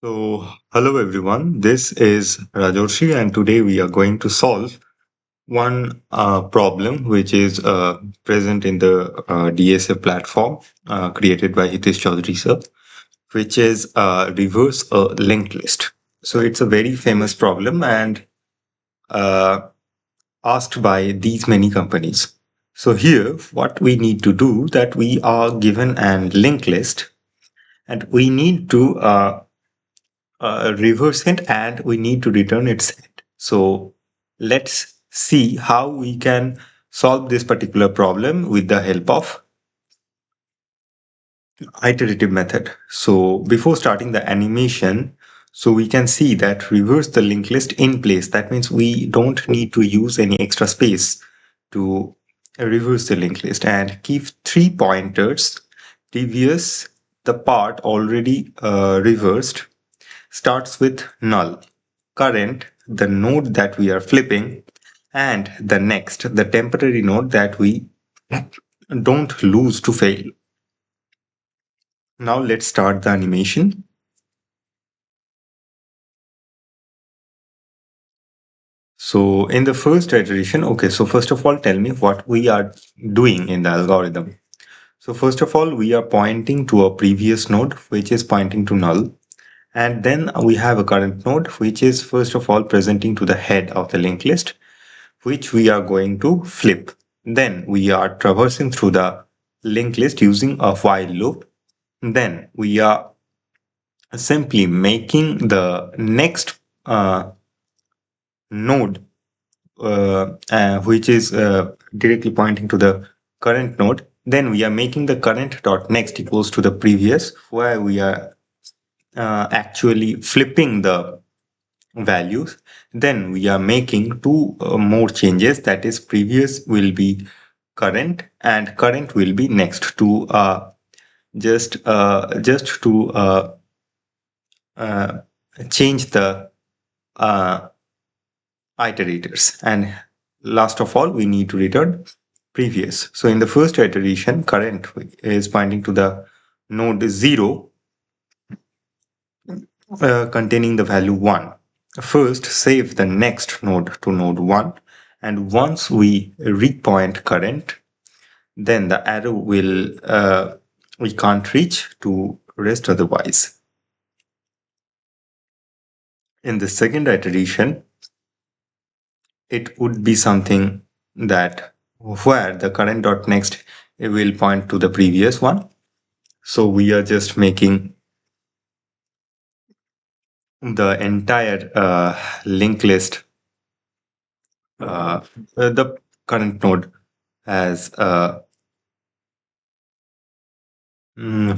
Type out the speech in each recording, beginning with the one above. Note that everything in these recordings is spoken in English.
Hello everyone. This is Rajorshi, and today we are going to solve one problem which is present in the DSA platform created by Hitesh Chaudhary sir, which is reverse a linked list. So, it's a very famous problem and uh, asked by these many companies. So, here, what we need to do that we are given an linked list and we need to reverse it and we need to return its set. So let's see how we can solve this particular problem with the help of iterative method. So before starting the animation, so we can see that reverse the linked list in place. That means we don't need to use any extra space to reverse the linked list and keep three pointers previous the part already reversed starts with null, current, the node that we are flipping, and the next, the temporary node that we don't lose to fail. Now let's start the animation. So in the first iteration, okay, so first of all, tell me what we are doing in the algorithm. So first of all, we are pointing to a previous node, which is pointing to null. And then we have a current node, which is first of all presenting to the head of the linked list, which we are going to flip. Then we are traversing through the linked list using a while loop. Then we are simply making the next node, which is directly pointing to the current node. Then we are making the current dot next equals to the previous, where we are actually flipping the values. Then we are making two more changes, that is previous will be current and current will be next to just to uh, change the uh, iterators, and last of all we need to return previous. So in the first iteration, current is pointing to the node 0 containing the value 1. First, save the next node to node 1, and once we repoint current, then the arrow will we can't reach to rest otherwise. In the second iteration, it would be something that where the current dot next will point to the previous one. So we are just making the entire linked list, the current node as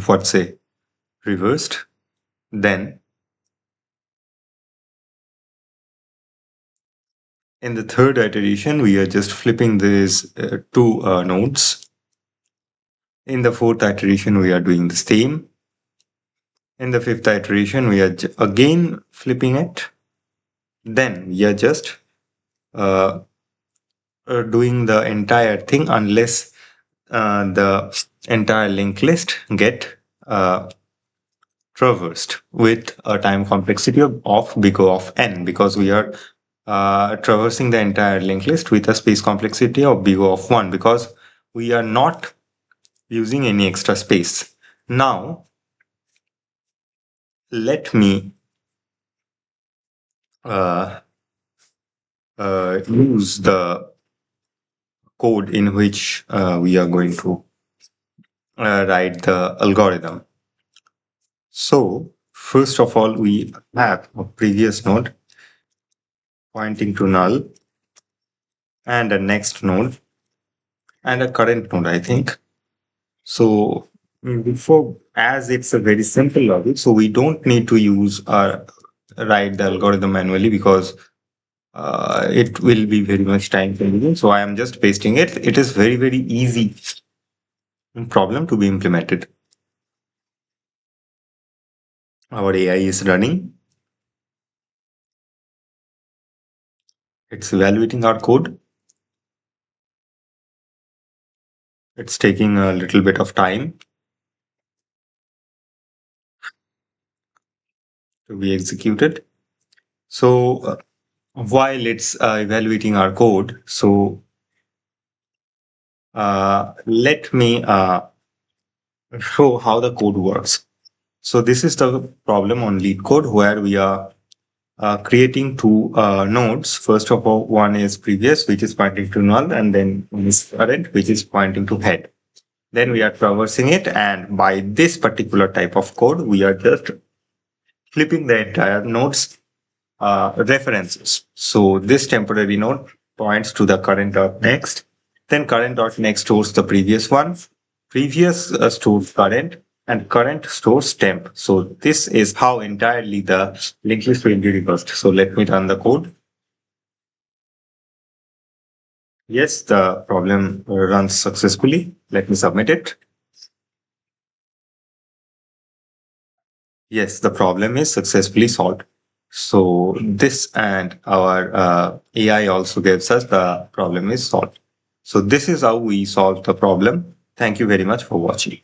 what say reversed. Then in the third iteration, we are just flipping these two nodes. In the fourth iteration, we are doing the same. In the fifth iteration, we are again flipping it. Then we are just uh, doing the entire thing unless the entire linked list get uh, traversed with a time complexity of big O of n, because we are traversing the entire linked list with a space complexity of big O of 1, because we are not using any extra space. Now, let me uh, use the code in which we are going to write the algorithm. So, first of all, we have a previous node pointing to null and a next node and a current node, I think. So, before, as it's a very simple logic, so we don't need to use or write the algorithm manually, because it will be very much time consuming. So, I am just pasting it. It is very, very easy problem to be implemented. Our AI is running, it's evaluating our code. It's taking a little bit of time. to be executed. So while it's evaluating our code, so let me show how the code works. So this is the problem on lead code where we are creating two nodes. First of all, one is previous, which is pointing to null, and then one is current, which is pointing to head. Then we are traversing it, and by this particular type of code, we are just flipping the entire nodes references. So this temporary node points to the current dot next, then current dot next stores the previous one, previous stores current, and current stores temp. So this is how entirely the linked list will be reversed. So let me run the code. Yes, the problem runs successfully. Let me submit it. Yes, the problem is successfully solved. So this and our AI also gives us the problem is solved. So this is how we solve the problem. Thank you very much for watching.